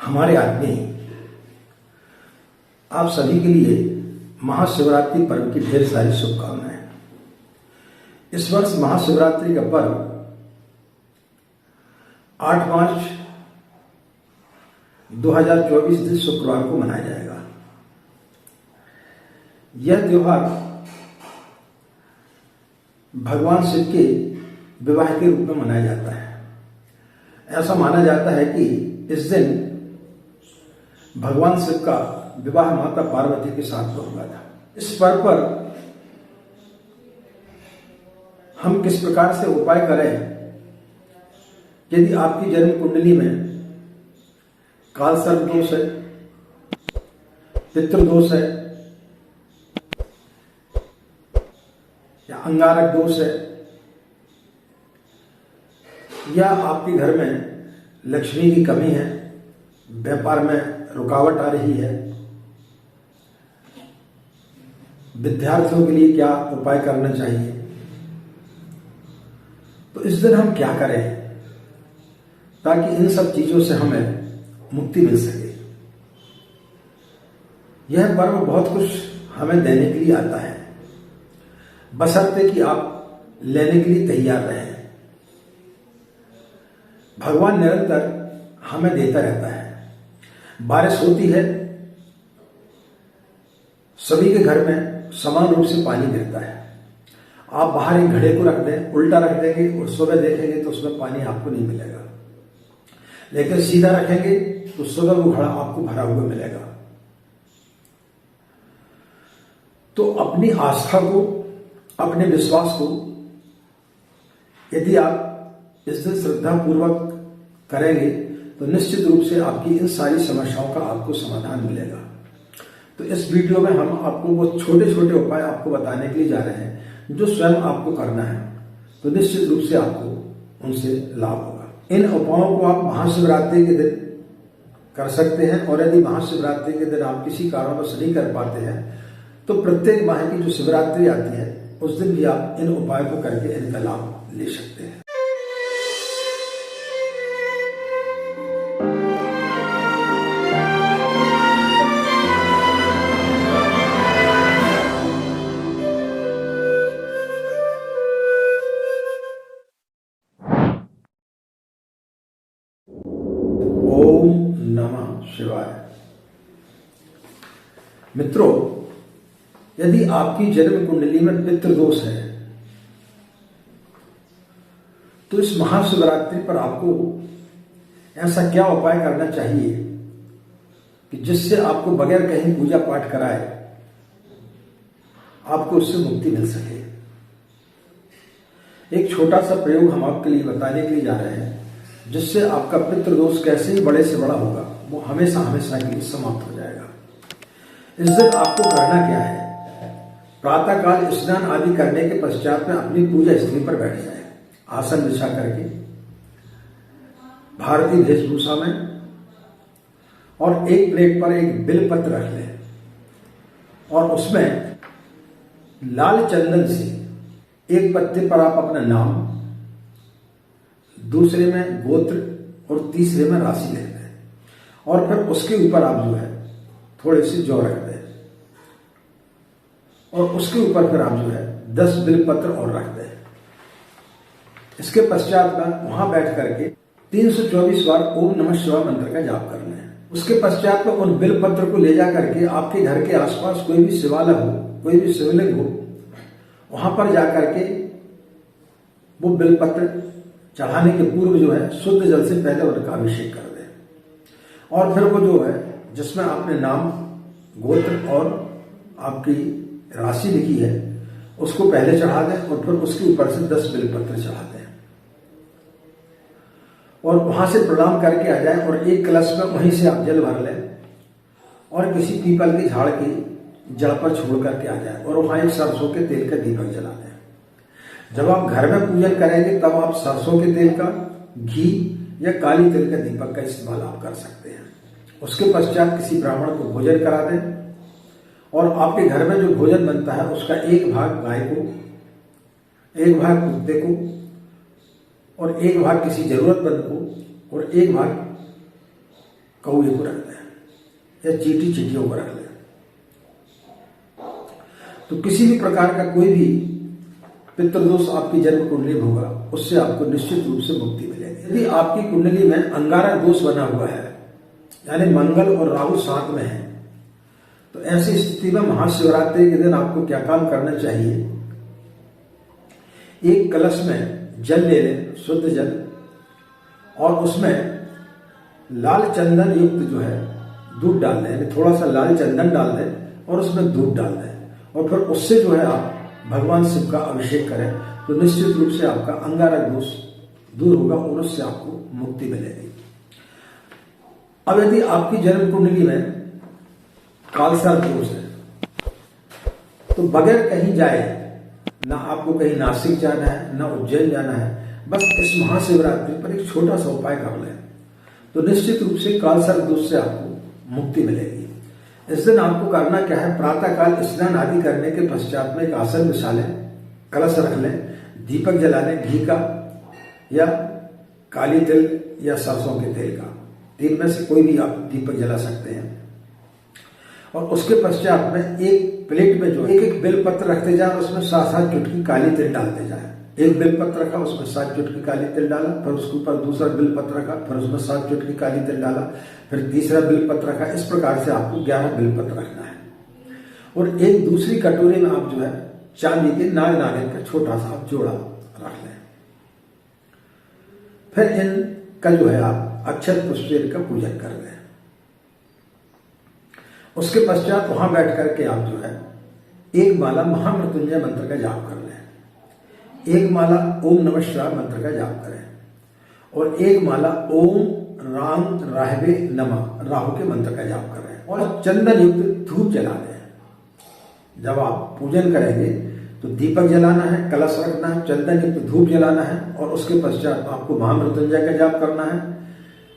हमारे आदमी आप सभी के लिए महाशिवरात्रि पर्व की ढेर सारी शुभकामनाएं। इस वर्ष महाशिवरात्रि का पर्व 8 मार्च 2024 दिन शुक्रवार को मनाया जाएगा। यह त्योहार भगवान शिव के विवाह के रूप में मनाया जाता है। ऐसा माना जाता है कि इस दिन भगवान शिव का विवाह माता पार्वती के साथ हुआ था। इस पर्व पर हम किस प्रकार से उपाय करें यदि आपकी जन्म कुंडली में काल सर्प दोष है, पितृदोष है या अंगारक दोष है, या आपके घर में लक्ष्मी की कमी है, व्यापार में रुकावट आ रही है, विद्यार्थियों के लिए क्या उपाय करना चाहिए। तो इस दिन हम क्या करें ताकि इन सब चीजों से हमें मुक्ति मिल सके। यह पर्व बहुत कुछ हमें देने के लिए आता है, बशर्ते कि आप लेने के लिए तैयार रहें। भगवान निरंतर हमें देता रहता है। बारिश होती है, सभी के घर में समान रूप से पानी गिरता है। आप बाहर एक घड़े को रख दें, उल्टा रख देंगे और सुबह देखेंगे तो उसमें पानी आपको नहीं मिलेगा, लेकिन सीधा रखेंगे तो सुबह वो घड़ा आपको भरा हुआ मिलेगा। तो अपनी आस्था को, अपने विश्वास को यदि आप इस दिन श्रद्धा पूर्वक करेंगे तो निश्चित रूप से आपकी इन सारी समस्याओं का आपको समाधान मिलेगा। तो इस वीडियो में हम आपको वो छोटे छोटे उपाय आपको बताने के लिए जा रहे हैं जो स्वयं आपको करना है, तो निश्चित रूप से आपको उनसे लाभ होगा। इन उपायों को आप महाशिवरात्रि के दिन कर सकते हैं, और यदि महाशिवरात्रि के दिन आप किसी कारणवश नहीं कर पाते हैं तो प्रत्येक माह की जो शिवरात्रि आती है उस दिन भी आप इन उपायों को करके इनका लाभ ले सकते हैं। ओम नमः शिवाय। मित्रों, यदि आपकी जन्म कुंडली में पितृदोष है तो इस महाशिवरात्रि पर आपको ऐसा क्या उपाय करना चाहिए कि जिससे आपको बगैर कहीं पूजा पाठ कराए आपको उससे मुक्ति मिल सके। एक छोटा सा प्रयोग हम आपके लिए बताने के लिए जा रहे हैं जिससे आपका पितृदोष कैसे ही बड़े से बड़ा होगा वो हमेशा हमेशा के लिए समाप्त हो जाएगा। इस दिन आपको करना क्या है, प्रातःकाल स्नान आदि करने के पश्चात में अपनी पूजा स्थली पर बैठ जाए, आसन बिछा करके भारतीय वेशभूषा में, और एक प्लेट पर एक बिलपत्र रख लें और उसमें लाल चंदन से एक पत्ते पर आप अपना नाम, दूसरे में गोत्र और तीसरे में राशि लिख दें, और फिर उसके ऊपर आप जो है थोड़े से जौ रख दें, और उसके ऊपर फिर आप जो है 10 बिलपत्र और रख दें। इसके पश्चात में वहां बैठ करके 324 बार ओम नमः शिवाय मंत्र का जाप कर लें। उसके पश्चात में उन बिलपत्र को ले जा करके आपके घर के आसपास कोई भी शिवालय हो, कोई भी शिवलिंग हो, वहां पर जाकर के वो बिलपत्र चढ़ाने के पूर्व जो है शुद्ध जल से पहले उनका अभिषेक कर दें, और फिर वो जो है जिसमें आपने नाम, गोत्र और आपकी राशि लिखी है उसको पहले चढ़ा दें, और फिर उसके ऊपर से 10 बिलपत्र चढ़ा दें, और वहां से प्रणाम करके आ जाए, और एक कलश में वहीं से आप जल भर लें और किसी पीपल के झाड़ की जड़ पर छोड़ करके आ जाए, और वहां एक सरसों के तेल का दीपक जला दें। जब आप घर में पूजन करेंगे तब आप सरसों के तेल का, घी या काली तिल का दीपक का इस्तेमाल आप कर सकते हैं। उसके पश्चात किसी ब्राह्मण को भोजन करा दें, और आपके घर में जो भोजन बनता है उसका एक भाग गाय को, एक भाग कुत्ते को, और एक भाग किसी जरूरतमंद को, और एक भाग कौए को रख दें या चींटियों को रख दें। तो किसी भी प्रकार का कोई भी पितृदोष आपकी जन्म कुंडली में होगा, उससे आपको निश्चित रूप से मुक्ति मिलेगी। यदि आपकी कुंडली में अंगारक दोष बना हुआ है, यानी मंगल और राहु साथ में है, तो ऐसी स्थिति में महाशिवरात्रि के दिन आपको क्या काम करना चाहिए? एक कलश में जल ले लें, शुद्ध जल, और उसमें लाल चंदन युक्त जो है दूध डाल दें, यानी थोड़ा सा लाल चंदन डाल दें और उसमें दूध डाल दें, और फिर उससे जो है आप भगवान शिव का अभिषेक करें, तो निश्चित रूप से आपका अंगारक दोष दूर होगा और उससे आपको मुक्ति मिलेगी। अब यदि आपकी जन्म कुंडली में कालसर्प दोष है, तो बगैर कहीं जाए, ना आपको कहीं नासिक जाना है, ना उज्जैन जाना है, बस इस महाशिवरात्रि पर एक छोटा सा उपाय कर लें, तो निश्चित रूप से कालसर्प दोष से आपको मुक्ति मिलेगी। इस दिन आपको करना क्या है? प्रातः काल स्नान आदि करने के पश्चात में एक आसन बिछा लें, कलश रख लें, दीपक जला लें, घी का या काली तिल या सरसों के तेल का, तीन में से कोई भी आप दीपक जला सकते हैं। और उसके पश्चात में एक प्लेट में जो एक बेलपत्र रखते जाए, उसमें 7-7 चुटकी काली तिल डालते जाए। एक बेलपत्र रखा, उसमें 7 चुटकी काली तिल डाला, फिर उसके ऊपर दूसरा बेलपत्र रखा, फिर उसमें 7 चुटकी काली तिल डाला, फिर तीसरा बेलपत्र रखा। इस प्रकार से आपको 11 बेलपत्र रखना है। और एक दूसरी कटोरी में आप जो है चांदी के नारियल का छोटा सा आप जोड़ा रख लें। फिर इनका जो है आप अक्षत पुष्प का पूजन कर लें। उसके पश्चात वहां बैठ करके आप जो है एक माला महामृत्युंजय मंत्र का जाप कर लें, एक माला ओम नमः शिवाय मंत्र का जाप करें, और एक माला ओम राम राहवे नमः राहु के मंत्र का जाप करें, और चंदन युक्त धूप जला दें। जब आप पूजन करेंगे तो दीपक जलाना है, कलश रखना है, चंदन युक्त धूप जलाना है, और उसके पश्चात आपको महामृत्युंजय का जाप करना है,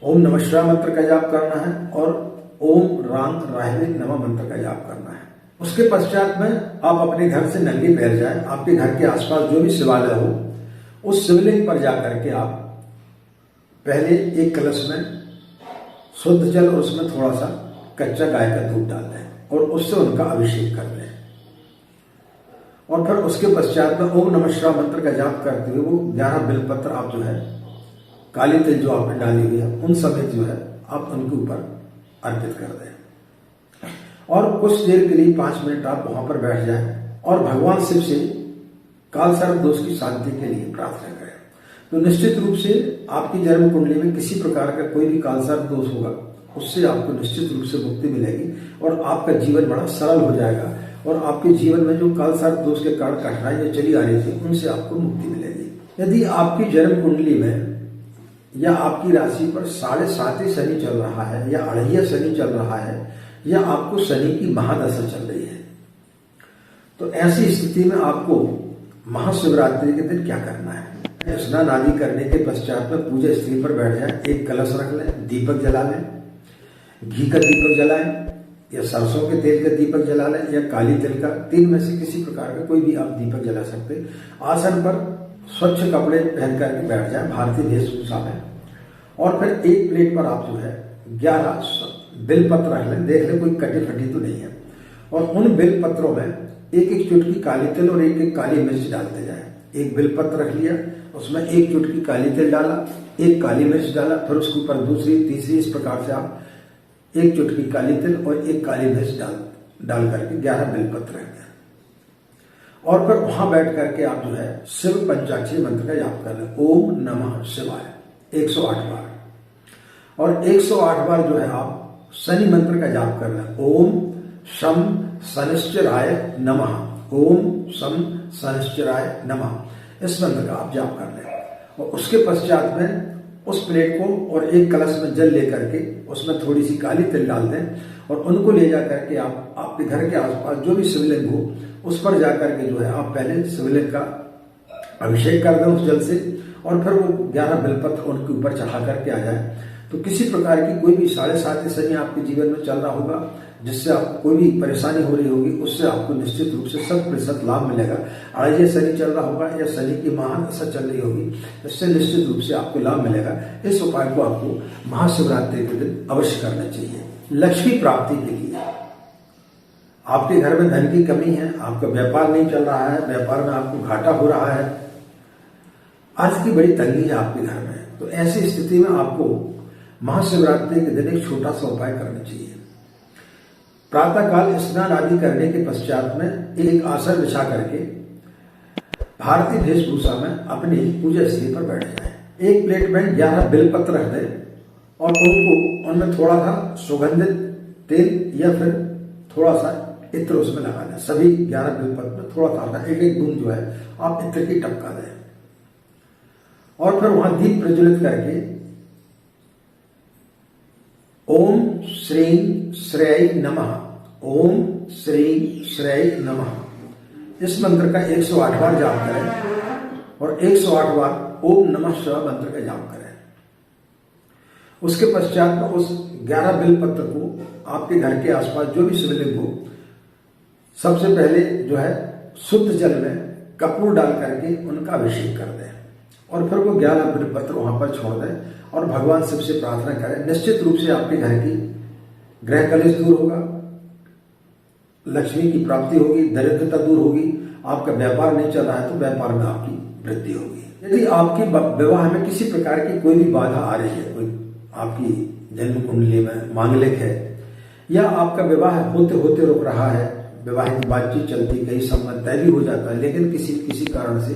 ओम नमः शिवाय मंत्र का जाप करना है, और ओम राम राहवे नमः मंत्र का जाप करना है। उसके पश्चात में आप अपने घर से नंगे पैर जाएं, आपके घर के आसपास जो भी शिवालय हो, उस शिवलिंग पर जाकर के आप पहले एक कलश में शुद्ध जल और उसमें थोड़ा सा कच्चा गाय का दूध डाल दें और उससे उनका अभिषेक कर दें। और फिर उसके पश्चात में ओम नमः शिवाय मंत्र का जाप करते हुए वो 11 बेलपत्र आप जो है काली तिल जो आपने डाली हुई है उन समेत जो है आप उनके ऊपर अर्पित कर दें, और कुछ देर के लिए 5 मिनट आप वहां पर बैठ जाएं और भगवान शिव से कालसर्प दोष की शांति के लिए प्रार्थना करें। तो निश्चित रूप से आपकी जन्म कुंडली में किसी प्रकार का कोई भी कालसर्प दोष होगा, उससे आपको निश्चित रूप से मुक्ति मिलेगी और आपका जीवन बड़ा सरल हो जाएगा, और आपके जीवन में जो कालसर्प दोष के कारण कठिनाइयां चली आ रही थी उनसे आपको मुक्ति मिलेगी। यदि आपकी जन्म कुंडली में या आपकी राशि पर 7.5 शनि चल रहा है, या 2.5 शनि चल रहा है, या आपको शनि की महादशा चल रही है, तो ऐसी स्थिति में आपको महाशिवरात्रि के दिन क्या करना है? स्नान आदि करने के पश्चात में पूजा स्थल पर बैठ जाए, एक कलश रख लें, दीपक जला लें, घी का दीपक जलाएं, या सरसों के तेल का दीपक जला लें, या काली तिल का, 3 में से किसी प्रकार का कोई भी आप दीपक जला सकते। आसन पर स्वच्छ कपड़े पहन करके बैठ जाए भारतीय वेशभूषा में, और फिर एक प्लेट पर आप जो है 11 बेलपत्र रख लें, देख लें कोई कटी फटी तो नहीं है, और उन बेलपत्रों में एक चुटकी काली तिल और एक काली मिर्च डालते जाए। एक बेलपत्र रख लिया, उसमें 1 चुटकी काली तिल डाला, 1 काली मिर्च डाला, फिर उसके ऊपर दूसरी तीसरी, इस प्रकार से आप 1 चुटकी काली तिल और 1 काली मिर्च डाल करके 11 बेलपत्र रख दें, और फिर वहां बैठ करके आप जो है शिव पंचाक्षरी मंत्र का जाप कर लें, ओम नमः शिवाय 108 बार, और 108 बार जो है आप शनि मंत्र का जाप कर लें, ओम शम शनिश्चराय नमः, ओम शम शनिश्चराय नमः। इस मंत्र का आप जाप कर लें, और उसके पश्चात में उस प्लेट को और एक कलश में जल लेकर के उसमें थोड़ी सी काली तिल डाल दें, और उनको ले जा करके आप आपके घर के आसपास जो भी शिवलिंग हो उस पर जाकर के जो है आप पहले शिवलिंग का अभिषेक कर दें उस जल से, और फिर वो 11 बेलपत्र उनके ऊपर चढ़ा करके आ जाए। तो किसी प्रकार की कोई भी 7.5 शनि आपके जीवन में चल रहा होगा, जिससे आपको कोई भी परेशानी हो रही होगी उससे आपको निश्चित रूप से 100% लाभ मिलेगा। अड़ाइये शनि चल रहा होगा या शनि की महादशा चल रही होगी, इससे निश्चित रूप से आपको लाभ मिलेगा। इस उपाय को आपको महाशिवरात्रि के दिन अवश्य करना चाहिए। लक्ष्मी प्राप्ति के लिए आपके घर में धन की कमी है, आपका व्यापार नहीं चल रहा है, व्यापार में आपको घाटा हो रहा है, अर्थ की बड़ी तंगी है आपके घर में, तो ऐसी स्थिति में आपको महाशिवरात्रि के दिन एक छोटा सा उपाय करना चाहिए। प्रातःकाल स्नान आदि करने के पश्चात में एक आसन बिछा करके भारतीय वेशभूषा में अपनी पूजा स्थली पर बैठ जाए। एक प्लेट में 11 बेलपत्र रख दें और उनको उनमें थोड़ा सा सुगंधित तेल या फिर थोड़ा सा इत्र उसमें लगा दें। सभी 11 बेलपत्र में थोड़ा सा एक बूंद जो है आप इत्र की टपका दें और फिर वहां दीप प्रज्वलित करके ओम श्रीं श्रेय नमः, ओम श्रीं श्रेय नमः इस मंत्र का 108 बार जाप करें और 108 बार ओम नमः शिवाय मंत्र का जाप करें। उसके पश्चात में उस 11 बेलपत्र को आपके घर के आसपास जो भी शिवलिंग हो, सबसे पहले जो है शुद्ध जल में कपूर डाल करके उनका अभिषेक कर दें और फिर वो 11 बेलपत्र वहां पर छोड़ दें और भगवान शिव से प्रार्थना करें। निश्चित रूप से आपके घर की ग्रह कलेश दूर होगा, लक्ष्मी की प्राप्ति होगी, दरिद्रता दूर होगी, आपका व्यापार नहीं चल रहा है तो व्यापार में आपकी वृद्धि होगी। यदि आपके विवाह में किसी प्रकार की कोई भी बाधा आ रही है, कोई आपकी जन्म कुंडली में मांगलिक है या आपका विवाह होते होते रुक रहा है, विवाहित बातचीत चलती, कहीं संबंध तय भी हो जाता है लेकिन किसी कारण से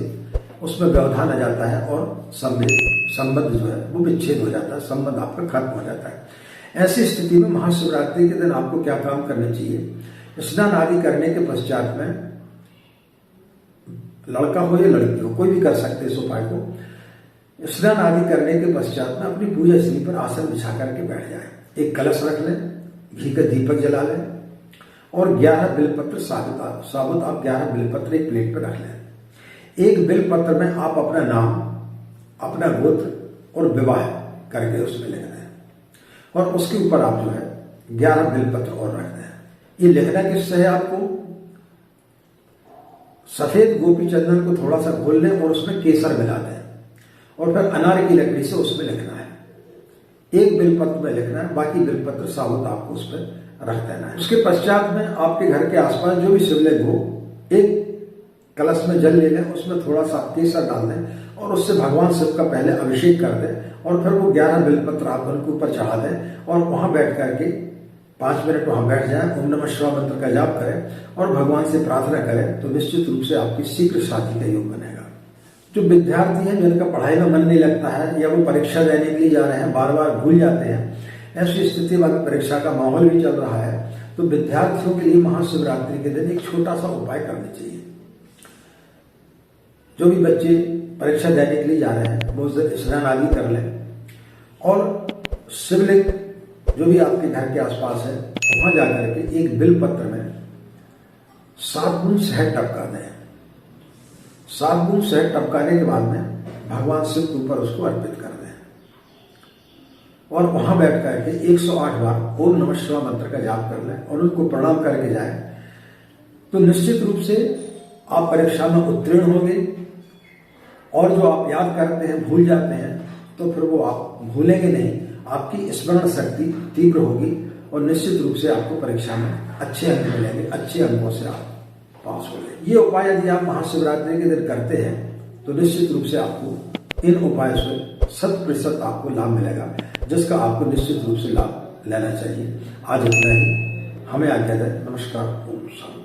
उसमें व्यवधान आ जाता है और संबंध जो है वो विच्छेद हो जाता है, संबंध आपका खत्म हो जाता है। ऐसी स्थिति में महाशिवरात्रि के दिन आपको क्या काम करना चाहिए? स्नान आदि करने के पश्चात में लड़का हो या लड़की हो, कोई भी कर सकते इस उपाय को। स्नान आदि करने के पश्चात में अपनी पूजा स्थली पर आसन बिछा करके बैठ जाए। एक कलश रख लें, घी का दीपक जला लें और 11 बेलपत्र साबुत आप 11 बेलपत्र एक प्लेट पर रख लें। एक बेलपत्र में आप अपना नाम, अपना गोत्र और विवाह करके उसमें लिख दें और उसके ऊपर आप जो है 11 बेलपत्र और रख दें। ये लिखना किससे है? आपको सफेद गोपी चंदन को थोड़ा सा घोल लें और उसमें केसर मिला दें और फिर अनार की लकड़ी से उसमें लिखना है। एक बेलपत्र में लिखना है, बाकी बेलपत्र साबुत आपको उस पर रख देना है। उसके पश्चात में आपके घर के आसपास जो भी शिवलिंग हो, एक कलश में जल ले लें, उसमें थोड़ा सा केसर डाल दें और उससे भगवान शिव का पहले अभिषेक कर दें और फिर वो 11 बेलपत्र आप उनके ऊपर चढ़ा दें और वहां बैठ करके 5 मिनट वहां बैठ जाएं, ओम नमः शिवाय मंत्र का जाप करें और भगवान से प्रार्थना करें तो निश्चित रूप से आपकी शीघ्र शादी का योग बनेगा। जो विद्यार्थी हैं जिनका पढ़ाई में मन नहीं लगता है या वो परीक्षा देने के लिए जा रहे हैं, बार बार भूल जाते हैं, ऐसी स्थिति में परीक्षा का माहौल भी चल रहा है, तो विद्यार्थियों के लिए महाशिवरात्रि के दिन एक छोटा सा उपाय करना चाहिए। जो भी बच्चे परीक्षा देने के लिए जा रहे हैं वो स्नान आदि कर लें और शिवलिंग जो भी आपके घर के आसपास है वहां जाकर के एक बेलपत्र में 7 बूंद शहद टपका दें। 7 बूंद शहद टपकाने के बाद में भगवान शिव के ऊपर उसको अर्पित कर दें और वहां बैठ करके 108 बार ओम नमः शिवाय मंत्र का जाप कर लें और उनको प्रणाम करके जाएं तो निश्चित रूप से आप परीक्षा में उत्तीर्ण होंगे और जो आप याद करते हैं भूल जाते हैं तो फिर वो आप भूलेंगे नहीं, आपकी स्मरण शक्ति तीव्र होगी और निश्चित रूप से आपको परीक्षा में अच्छे अंक मिलेंगे, अच्छे अंकों से आप पास होंगे। ये उपाय यदि आप महाशिवरात्रि के दिन करते हैं तो निश्चित रूप से आपको इन उपायों से 100% आपको लाभ मिलेगा, जिसका आपको निश्चित रूप से लाभ लेना चाहिए। आज इतना ही, हमें आज्ञा दें। नमस्कार। ओम शांति।